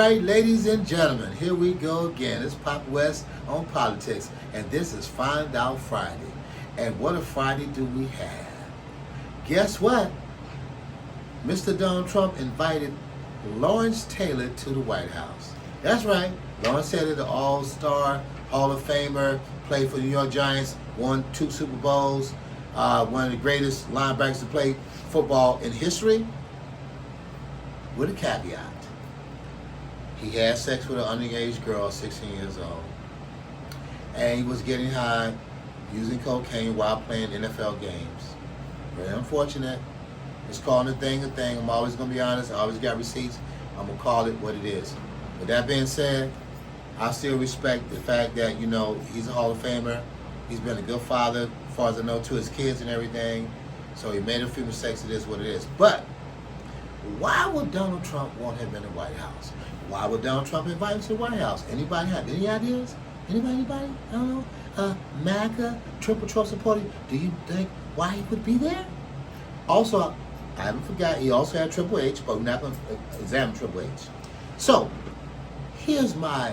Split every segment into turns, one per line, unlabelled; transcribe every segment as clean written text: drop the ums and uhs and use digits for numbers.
Alright, ladies and gentlemen, here we go again. It's Pop West on Politics, and this is Find Out Friday. And what a Friday do we have? Guess what? Mr. Donald Trump invited Lawrence Taylor to the White House. That's right, Lawrence Taylor, the All-Star, Hall of Famer, played for the New York Giants, won 2 Super Bowls, one of the greatest linebackers to play football in history, with a caveat. He had sex with an underage girl, 16 years old. And he was getting high, using cocaine while playing NFL games. Very unfortunate. Just calling a thing a thing. I'm always going to be honest. I always got receipts. I'm going to call it what it is. With that being said, I still respect the fact that, you know, he's a Hall of Famer. He's been a good father, as far as I know, to his kids and everything. So he made a few mistakes. It is what it is. But why would Donald Trump want him in the White House? Why would Donald Trump invite him to the White House? Anybody have any ideas? Anybody? I don't know. MAGA, Triple Trump supporter, do you think why he would be there? Also, I haven't forgot, he also had Triple H, but we're not going to examine Triple H. So, here's my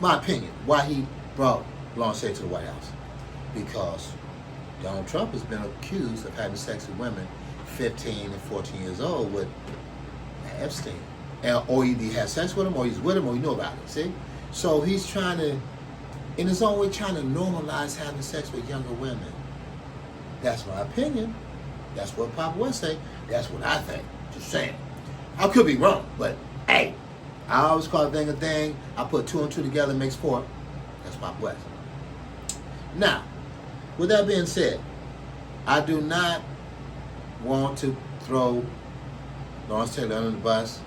opinion, why he brought Lawrence Taylor to the White House. Because Donald Trump has been accused of having sex with women 15 and 14 years old with Epstein. Or he had sex with him, or he's with him, or you know about it, see? So he's trying to, in his own way, trying to normalize having sex with younger women. That's my opinion. That's what Pop West say. That's what I think. Just saying. I could be wrong, but hey, I always call a thing. I put 2 and 2 together, makes 4. That's Pop West. Now, with that being said, I do not want to throw Lawrence Taylor under the bus.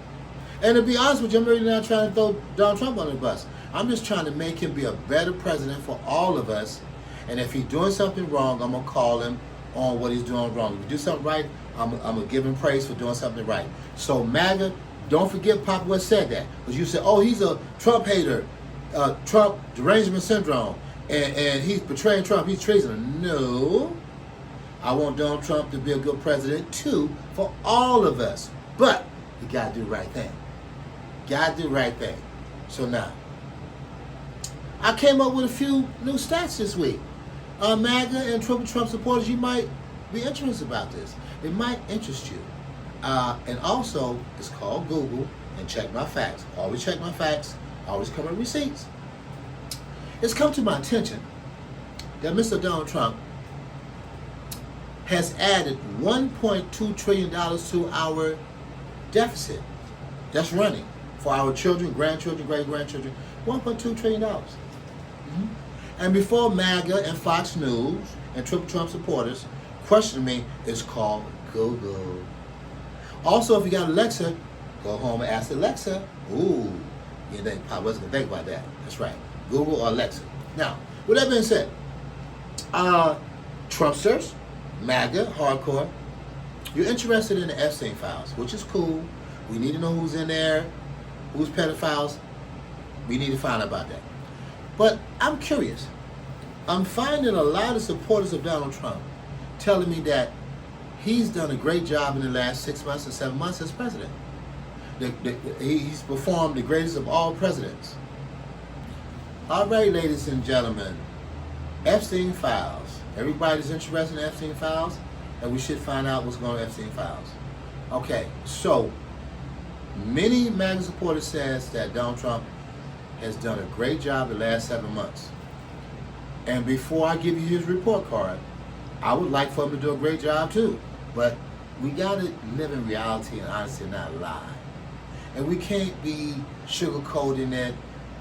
And to be honest with you, I'm really not trying to throw Donald Trump under the bus. I'm just trying to make him be a better president for all of us. And if he's doing something wrong, I'm going to call him on what he's doing wrong. If he do something right, I'm going to give him praise for doing something right. So MAGA, don't forget Pop West said that. Because you said, oh, he's a Trump hater, Trump derangement syndrome, and he's betraying Trump, he's treason. No. I want Donald Trump to be a good president too for all of us. But you got to do the right thing. Got to do the right thing. So now, I came up with a few new stats this week. MAGA and Triple Trump supporters, you might be interested about this. It might interest you. And also, it's called Google, and check my facts. Always check my facts. Always come with receipts. It's come to my attention that Mr. Donald Trump has added $1.2 trillion to our deficit that's running for our children, grandchildren, great-grandchildren. $1.2 trillion. Mm-hmm. And before MAGA and Fox News and Triple Trump supporters question me, it's called Google. Also, if you got Alexa, go home and ask Alexa. Ooh, you think I wasn't going to think about that. That's right. Google or Alexa. Now, with that being said, Trumpsters, MAGA, hardcore, you're interested in the Epstein files, which is cool. We need to know who's in there, who's pedophiles. We need to find out about that. But I'm curious. I'm finding a lot of supporters of Donald Trump telling me that he's done a great job in the last 6 months or 7 months as president. He's performed the greatest of all presidents. All right, ladies and gentlemen, Epstein files. Everybody's interested in Epstein files, and we should find out what's going on in Epstein files. Okay, so many MAGA supporters says that Donald Trump has done a great job the last 7 months. And before I give you his report card, I would like for him to do a great job too. But, we gotta live in reality and honesty and not lie. And we can't be sugarcoating it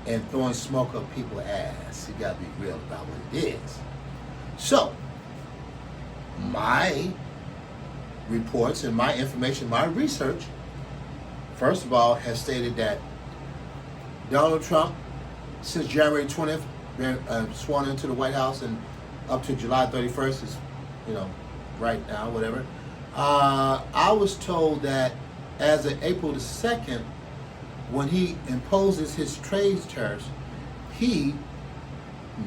and throwing smoke up people's ass. You gotta be real about what it is. So, my reports and my information, my research, first of all, has stated that Donald Trump, since January 20th, been sworn into the White House, and up to July 31st is, right now, whatever. I was told that as of April the 2nd, when he imposes his trade tariffs, he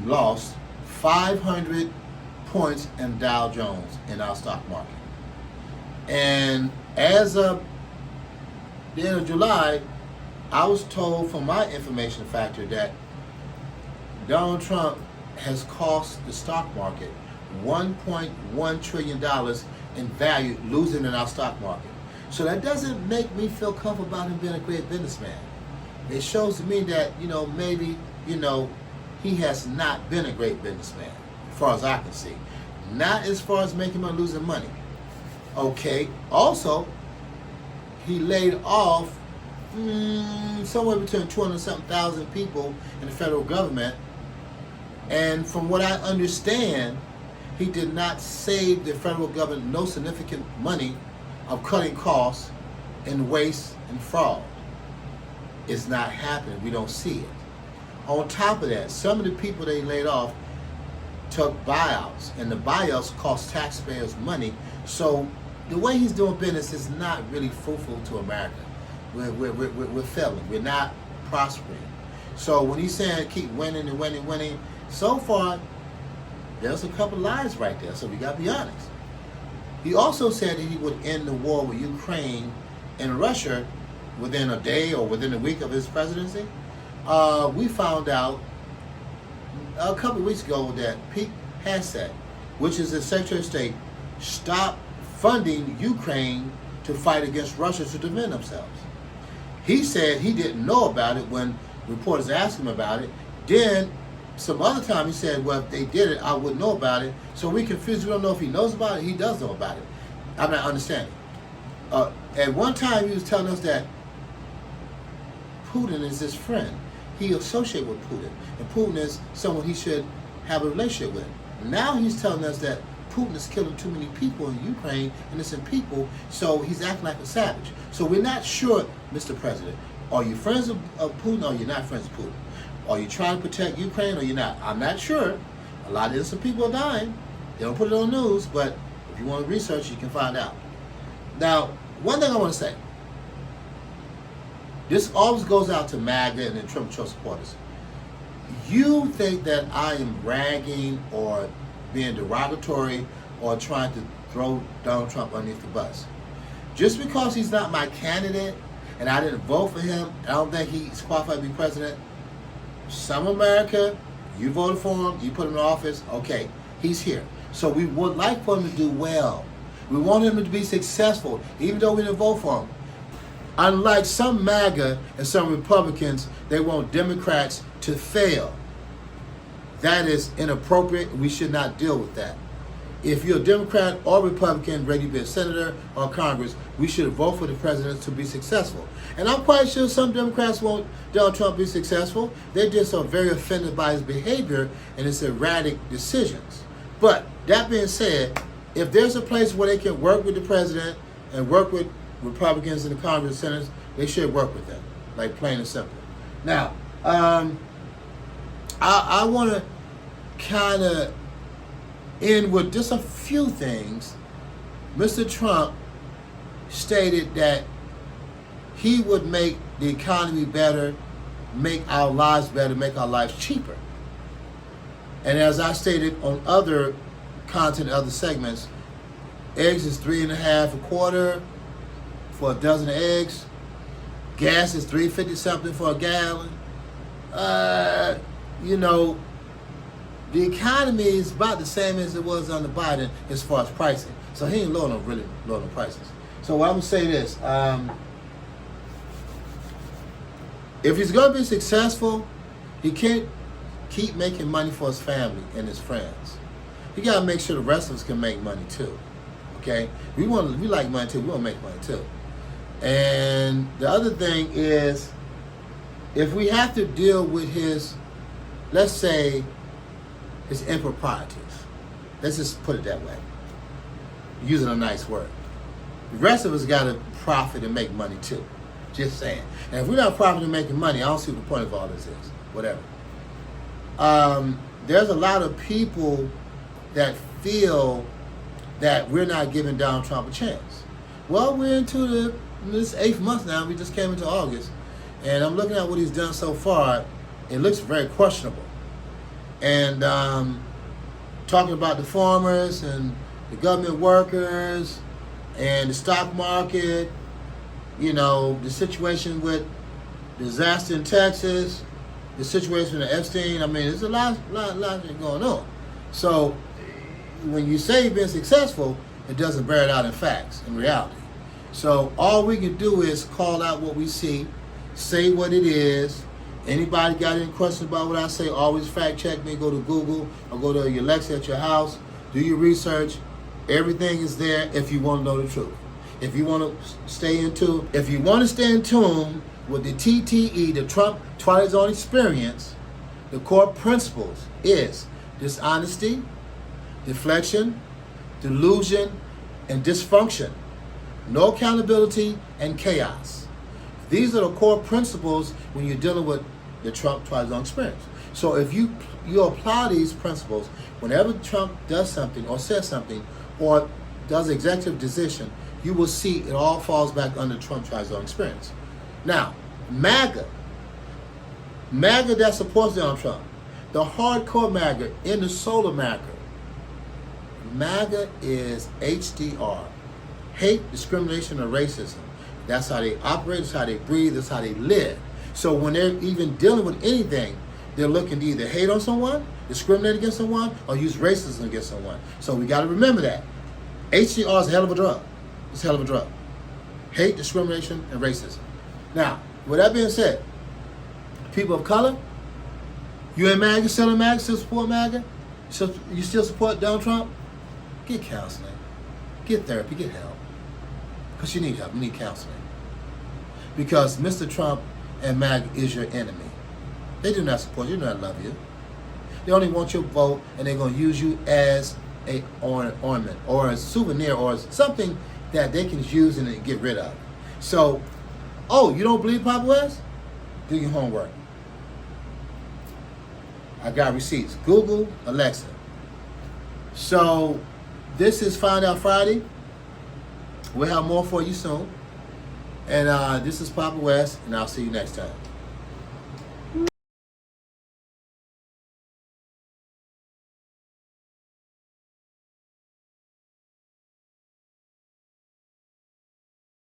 lost 500 points in Dow Jones in our stock market. And as of the end of July, I was told from my information factor that Donald Trump has cost the stock market $1.1 trillion in value, losing in our stock market. So that doesn't make me feel comfortable about him being a great businessman. It shows to me that, maybe, he has not been a great businessman, as far as I can see. Not as far as making money, losing money. Okay, also, he laid off somewhere between 200-something thousand people in the federal government. And from what I understand, he did not save the federal government no significant money of cutting costs and waste and fraud. It's not happening. We don't see it. On top of that, some of the people they laid off took buyouts, and the buyouts cost taxpayers money. So the way he's doing business is not really fruitful to America. We're failing. We're not prospering. So when he's saying keep winning and winning, winning, so far, there's a couple lies right there, so we got to be honest. He also said that he would end the war with Ukraine and Russia within a day or within a week of his presidency. We found out a couple of weeks ago that Pete Hegseth, which is the Secretary of State, stopped funding Ukraine to fight against Russia to defend themselves. He said he didn't know about it when reporters asked him about it. Then some other time he said, well, if they did it, I wouldn't know about it. So we confused. We don't know if he knows about it. He does know about it. I'm not understanding. At one time he was telling us that Putin is his friend. He associates with Putin. And Putin is someone he should have a relationship with. Now he's telling us that Putin is killing too many people in Ukraine, innocent people, so he's acting like a savage. So we're not sure, Mr. President, are you friends of Putin or are you not friends of Putin? Are you trying to protect Ukraine or you're not? I'm not sure. A lot of innocent people are dying. They don't put it on the news, but if you want to research, you can find out. Now, one thing I want to say. This always goes out to MAGA and the Trump supporters. You think that I am ragging or being derogatory or trying to throw Donald Trump underneath the bus. Just because he's not my candidate and I didn't vote for him, I don't think he's qualified to be president. Some America, you voted for him, you put him in office, okay, he's here. So we would like for him to do well. We want him to be successful, even though we didn't vote for him. Unlike some MAGA and some Republicans, they want Democrats to fail. That is inappropriate. We should not deal with that. If you're a Democrat or Republican, ready to be a senator or Congress, we should vote for the president to be successful. And I'm quite sure some Democrats want Donald Trump to be successful. They're just so very offended by his behavior and his erratic decisions. But that being said, if there's a place where they can work with the president and work with Republicans in the Congress and Senate, they should work with them, like plain and simple. Now, I want to kind of end with just a few things. Mr. Trump stated that he would make the economy better, make our lives better, make our lives cheaper. And as I stated on other content, other segments, eggs is $3.50 a quarter for a dozen of eggs. Gas is $3.50 something for a gallon. The economy is about the same as it was under Biden as far as pricing. So he ain't really lowering prices. So I'm gonna say this: if he's gonna be successful, he can't keep making money for his family and his friends. He gotta make sure the rest of us can make money too. Okay, we like money too. We want to make money too. And the other thing is, if we have to deal with his, let's say, his improprieties, let's just put it that way, using a nice word. The rest of us got to profit and make money too. Just saying. And if we're not profiting and making money, I don't see what the point of all this is. Whatever. There's a lot of people that feel that we're not giving Donald Trump a chance. Well, we're into this 8th month now. We just came into August. And I'm looking at what he's done so far. It looks very questionable. And talking about the farmers and the government workers and the stock market, you know, the situation with disaster in Texas, the situation with Epstein. I mean, there's a lot going on. So when you say you've been successful, it doesn't bear it out in facts, in reality. So all we can do is call out what we see, say what it is. Anybody got any questions about what I say, always fact check me. Go to Google or go to your Alexa at your house. Do your research. Everything is there if you want to know the truth. If you want to stay in tune, with the TTE, the Trump Twilight Zone experience, the core principles is dishonesty, deflection, delusion, and dysfunction. No accountability and chaos. These are the core principles when you're dealing with the Trump Twilight Zone experience. So if you apply these principles, whenever Trump does something or says something or does an executive decision, you will see it all falls back under Trump Twilight Zone experience. Now, MAGA that supports Donald Trump, the hardcore MAGA in the solar MAGA is HDR, hate, discrimination, or racism. That's how they operate, that's how they breathe, that's how they live. So when they're even dealing with anything, they're looking to either hate on someone, discriminate against someone, or use racism against someone. So we got to remember that. HDR is a hell of a drug. It's a hell of a drug. Hate, discrimination, and racism. Now, with that being said, people of color, you in MAGA, still in MAGA, still support MAGA? So you still support Donald Trump? Get counseling. Get therapy. Get help. Because you need help. You need counseling. Because Mr. Trump and MAGA is your enemy. They do not support you. They do not love you. They only want your vote, and they're going to use you as an ornament or a souvenir or something that they can use and get rid of. So, oh, you don't believe Papa West? Do your homework. I got receipts. Google, Alexa. So, this is Find Out Friday. We'll have more for you soon. And this is Papa West, and I'll see you next time.